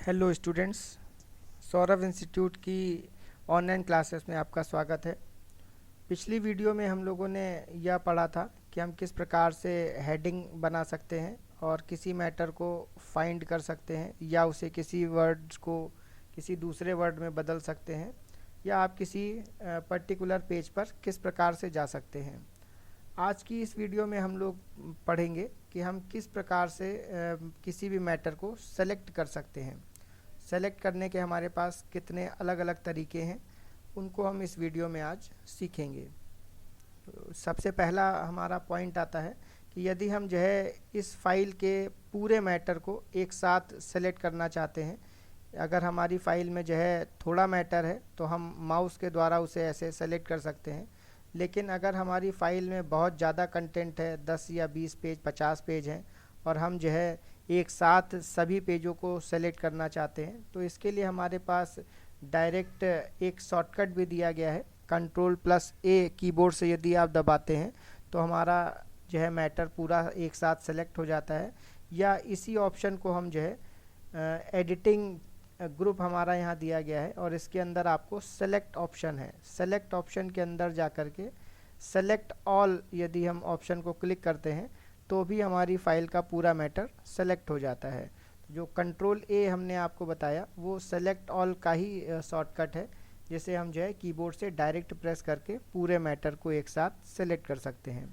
Hello students, Saurabh institute की online classes में आपका स्वागत है। पिछली वीडियो में हम लोगों ने यह पढ़ा था कि हम किस प्रकार से हेडिंग बना सकते हैं और किसी मैटर को फाइंड कर सकते हैं या उसे किसी वर्ड्स को किसी दूसरे वर्ड में बदल सकते हैं या आप किसी पर्टिकुलर पेज पर किस प्रकार से जा सकते हैं। आज की इस वीडियो में हम लोग पढ़ेंगे कि हम किस प्रकार से किसी भी मैटर को सेलेक्ट कर सकते हैं। सेलेक्ट करने के हमारे पास कितने अलग अलग तरीके हैं, उनको हम इस वीडियो में आज सीखेंगे। तो सबसे पहला हमारा पॉइंट आता है कि यदि हम जो है इस फाइल के पूरे मैटर को एक साथ सेलेक्ट करना चाहते हैं, अगर हमारी फाइल में जो है थोड़ा मैटर है तो हम माउस के द्वारा उसे ऐसे सेलेक्ट कर सकते हैं। लेकिन अगर हमारी फ़ाइल में बहुत ज़्यादा कंटेंट है, 10 या 20 पेज 50 पेज हैं और हम जो है एक साथ सभी पेजों को सेलेक्ट करना चाहते हैं, तो इसके लिए हमारे पास डायरेक्ट एक शॉर्टकट भी दिया गया है। कंट्रोल+A कीबोर्ड से यदि आप दबाते हैं तो हमारा जो है मैटर पूरा एक साथ सेलेक्ट हो जाता है। या इसी ऑप्शन को हम जो है एडिटिंग ग्रुप हमारा यहाँ दिया गया है और इसके अंदर आपको सेलेक्ट ऑप्शन है। सेलेक्ट ऑप्शन के अंदर जा कर के सेलेक्ट ऑल यदि हम ऑप्शन को क्लिक करते हैं तो भी हमारी फ़ाइल का पूरा मैटर सेलेक्ट हो जाता है। जो कंट्रोल A हमने आपको बताया वो सेलेक्ट ऑल का ही शॉर्टकट है, जिसे हम जो है कीबोर्ड से डायरेक्ट प्रेस करके पूरे मैटर को एक साथ सेलेक्ट कर सकते हैं।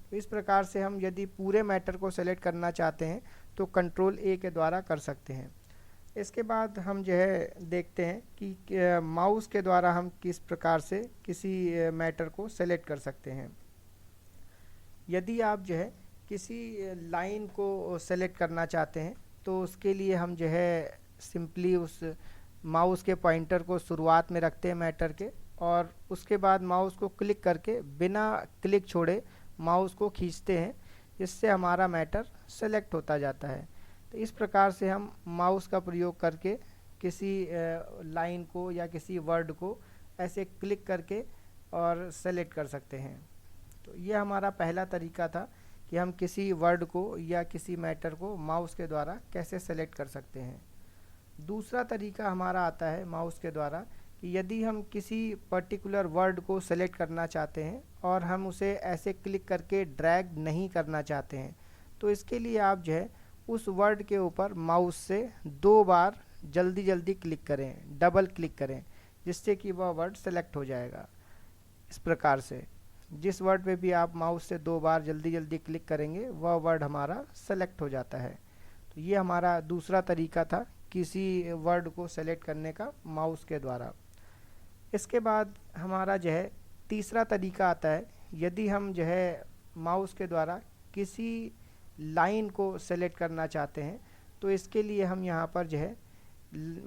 तो इस प्रकार से हम यदि पूरे मैटर को सेलेक्ट करना चाहते हैं तो कंट्रोल A के द्वारा कर सकते हैं। इसके बाद हम जो है देखते हैं कि माउस के द्वारा हम किस प्रकार से किसी मैटर को सेलेक्ट कर सकते हैं। यदि आप जो है किसी लाइन को सेलेक्ट करना चाहते हैं तो उसके लिए हम जो है सिंपली उस माउस के पॉइंटर को शुरुआत में रखते हैं मैटर के, और उसके बाद माउस को क्लिक करके बिना क्लिक छोड़े माउस को खींचते हैं, जिससे हमारा मैटर सेलेक्ट होता जाता है। तो इस प्रकार से हम माउस का प्रयोग करके किसी लाइन को या किसी वर्ड को ऐसे क्लिक करके और सेलेक्ट कर सकते हैं। तो ये हमारा पहला तरीका था कि हम किसी वर्ड को या किसी मैटर को माउस के द्वारा कैसे सेलेक्ट कर सकते हैं। दूसरा तरीका हमारा आता है माउस के द्वारा कि यदि हम किसी पर्टिकुलर वर्ड को सेलेक्ट करना चाहते हैं और हम उसे ऐसे क्लिक करके ड्रैग नहीं करना चाहते हैं, तो इसके लिए आप जो है उस वर्ड के ऊपर माउस से 2 बार जल्दी जल्दी क्लिक करें, डबल क्लिक करें, जिससे कि वह वर्ड सेलेक्ट हो जाएगा। इस प्रकार से जिस वर्ड पे भी आप माउस से 2 बार जल्दी जल्दी क्लिक करेंगे वह वर्ड हमारा सेलेक्ट हो जाता है। तो ये हमारा दूसरा तरीका था किसी वर्ड को सेलेक्ट करने का माउस के द्वारा। इसके बाद हमारा जो है तीसरा तरीका आता है, यदि हम जो है माउस के द्वारा किसी लाइन को सेलेक्ट करना चाहते हैं, तो इसके लिए हम यहाँ पर जो है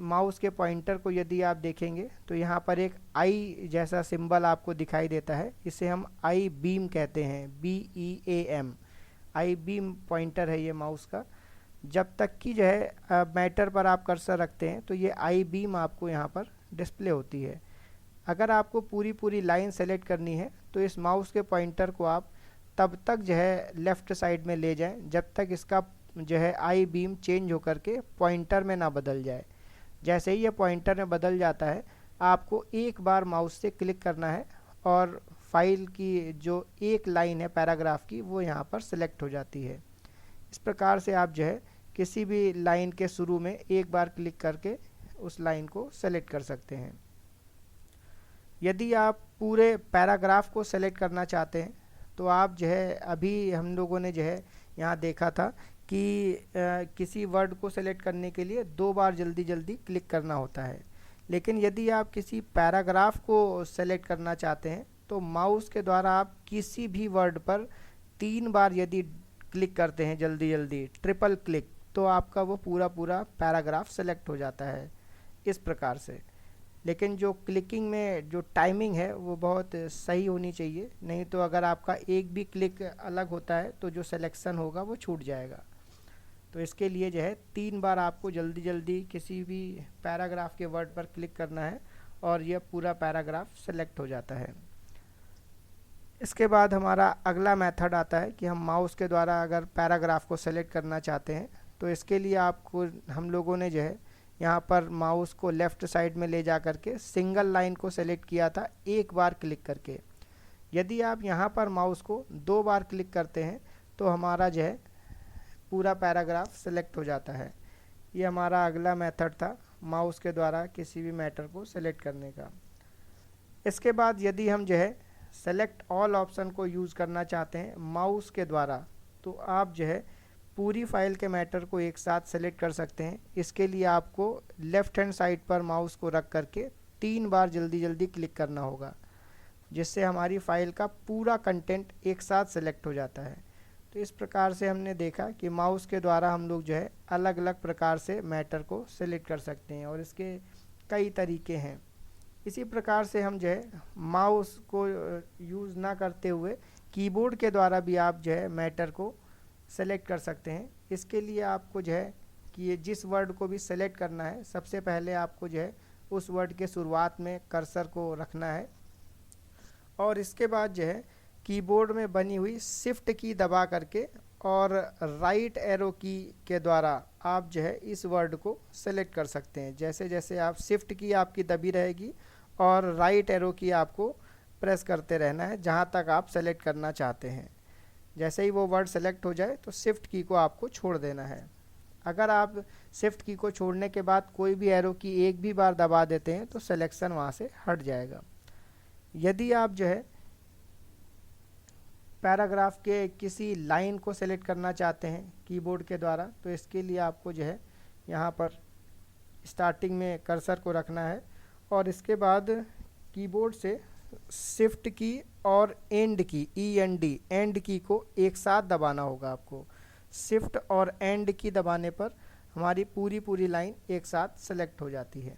माउस के पॉइंटर को यदि आप देखेंगे तो यहाँ पर एक आई जैसा सिंबल आपको दिखाई देता है। इसे हम आई बीम कहते हैं, BEAM। आई बीम पॉइंटर है ये माउस का। जब तक कि जो है मैटर पर आप कर्सर रखते हैं तो ये आई बीम आपको यहाँ पर डिस्प्ले होती है। अगर आपको पूरी पूरी लाइन सेलेक्ट करनी है तो इस माउस के पॉइंटर को आप तब तक जो है लेफ़्ट साइड में ले जाएं जब तक इसका जो है आई बीम चेंज होकर के पॉइंटर में ना बदल जाए। जैसे ही ये पॉइंटर में बदल जाता है, आपको एक बार माउस से क्लिक करना है और फाइल की जो एक लाइन है पैराग्राफ की वो यहाँ पर सेलेक्ट हो जाती है। इस प्रकार से आप जो है किसी भी लाइन के शुरू में एक बार क्लिक करके उस लाइन को सेलेक्ट कर सकते हैं। यदि आप पूरे पैराग्राफ को सेलेक्ट करना चाहते हैं तो आप जो है अभी हम लोगों ने जो है यहाँ देखा था कि किसी वर्ड को सेलेक्ट करने के लिए 2 बार जल्दी जल्दी क्लिक करना होता है। लेकिन यदि आप किसी पैराग्राफ को सेलेक्ट करना चाहते हैं तो माउस के द्वारा आप किसी भी वर्ड पर 3 बार यदि क्लिक करते हैं जल्दी जल्दी, ट्रिपल क्लिक, तो आपका वो पूरा पूरा पैराग्राफ सेलेक्ट हो जाता है इस प्रकार से। लेकिन जो क्लिकिंग में जो टाइमिंग है वो बहुत सही होनी चाहिए, नहीं तो अगर आपका एक भी क्लिक अलग होता है तो जो सिलेक्शन होगा वो छूट जाएगा। तो इसके लिए जो है 3 बार आपको जल्दी जल्दी किसी भी पैराग्राफ के वर्ड पर क्लिक करना है और यह पूरा पैराग्राफ सेलेक्ट हो जाता है। इसके बाद हमारा अगला मेथड आता है कि हम माउस के द्वारा अगर पैराग्राफ को सेलेक्ट करना चाहते हैं तो इसके लिए आपको हम लोगों ने जो है यहाँ पर माउस को लेफ़्ट साइड में ले जा करके सिंगल लाइन को सेलेक्ट किया था एक बार क्लिक करके। यदि आप यहाँ पर माउस को 2 बार क्लिक करते हैं तो हमारा जो है पूरा पैराग्राफ सेलेक्ट हो जाता है। ये हमारा अगला मेथड था माउस के द्वारा किसी भी मैटर को सेलेक्ट करने का। इसके बाद यदि हम जो है सेलेक्ट ऑल ऑप्शन को यूज़ करना चाहते हैं माउस के द्वारा, तो आप जो है पूरी फाइल के मैटर को एक साथ सेलेक्ट कर सकते हैं। इसके लिए आपको लेफ़्ट हैंड साइड पर माउस को रख करके 3 बार जल्दी जल्दी क्लिक करना होगा, जिससे हमारी फाइल का पूरा कंटेंट एक साथ सेलेक्ट हो जाता है। तो इस प्रकार से हमने देखा कि माउस के द्वारा हम लोग जो है अलग अलग प्रकार से मैटर को सेलेक्ट कर सकते हैं और इसके कई तरीके हैं। इसी प्रकार से हम जो है माउस को यूज़ ना करते हुए कीबोर्ड के द्वारा भी आप जो है मैटर को सेलेक्ट कर सकते हैं। इसके लिए आपको जो है कि ये जिस वर्ड को भी सेलेक्ट करना है, सबसे पहले आपको जो है उस वर्ड के शुरुआत में कर्सर को रखना है और इसके बाद जो है कीबोर्ड में बनी हुई शिफ्ट की दबा करके और राइट एरो की के द्वारा आप जो है इस वर्ड को सेलेक्ट कर सकते हैं। जैसे जैसे आप शिफ्ट की आपकी दबी रहेगी और राइट एरो की आपको प्रेस करते रहना है जहाँ तक आप सेलेक्ट करना चाहते हैं। जैसे ही वो वर्ड सेलेक्ट हो जाए तो शिफ्ट की को आपको छोड़ देना है। अगर आप शिफ्ट की को छोड़ने के बाद कोई भी एरो की एक भी बार दबा देते हैं तो सिलेक्शन वहाँ से हट जाएगा। यदि आप जो है पैराग्राफ के किसी लाइन को सेलेक्ट करना चाहते हैं कीबोर्ड के द्वारा, तो इसके लिए आपको जो है यहाँ पर स्टार्टिंग में कर्सर को रखना है और इसके बाद कीबोर्ड से शिफ्ट की और एंड की एंड की को एक साथ दबाना होगा आपको। शिफ्ट और एंड की दबाने पर हमारी पूरी लाइन एक साथ सेलेक्ट हो जाती है।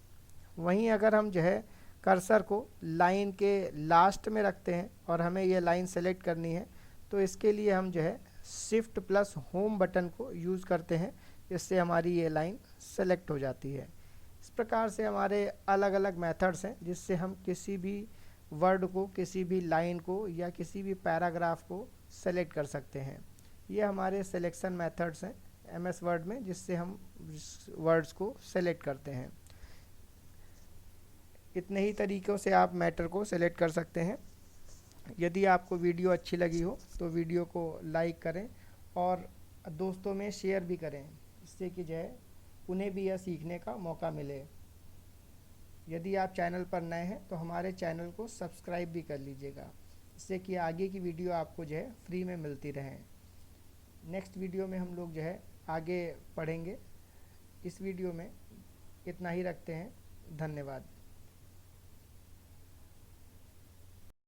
वहीं अगर हम जो है कर्सर को लाइन के लास्ट में रखते हैं और हमें ये लाइन सेलेक्ट करनी है, तो इसके लिए हम जो है शिफ्ट प्लस होम बटन को यूज़ करते हैं, इससे हमारी ये लाइन सेलेक्ट हो जाती है। इस प्रकार से हमारे अलग अलग मेथड्स हैं जिससे हम किसी भी वर्ड को, किसी भी लाइन को या किसी भी पैराग्राफ को सेलेक्ट कर सकते हैं। ये हमारे सिलेक्शन मेथड्स हैं एमएस वर्ड में, जिससे हम वर्ड्स को सेलेक्ट करते हैं। इतने ही तरीक़ों से आप मैटर को सेलेक्ट कर सकते हैं। यदि आपको वीडियो अच्छी लगी हो तो वीडियो को लाइक करें और दोस्तों में शेयर भी करें, इससे कि जो है उन्हें भी यह सीखने का मौका मिले। यदि आप चैनल पर नए हैं तो हमारे चैनल को सब्सक्राइब भी कर लीजिएगा, इससे कि आगे की वीडियो आपको जो है फ्री में मिलती रहें। नेक्स्ट वीडियो में हम लोग जो है आगे पढ़ेंगे। इस वीडियो में इतना ही रखते हैं। धन्यवाद।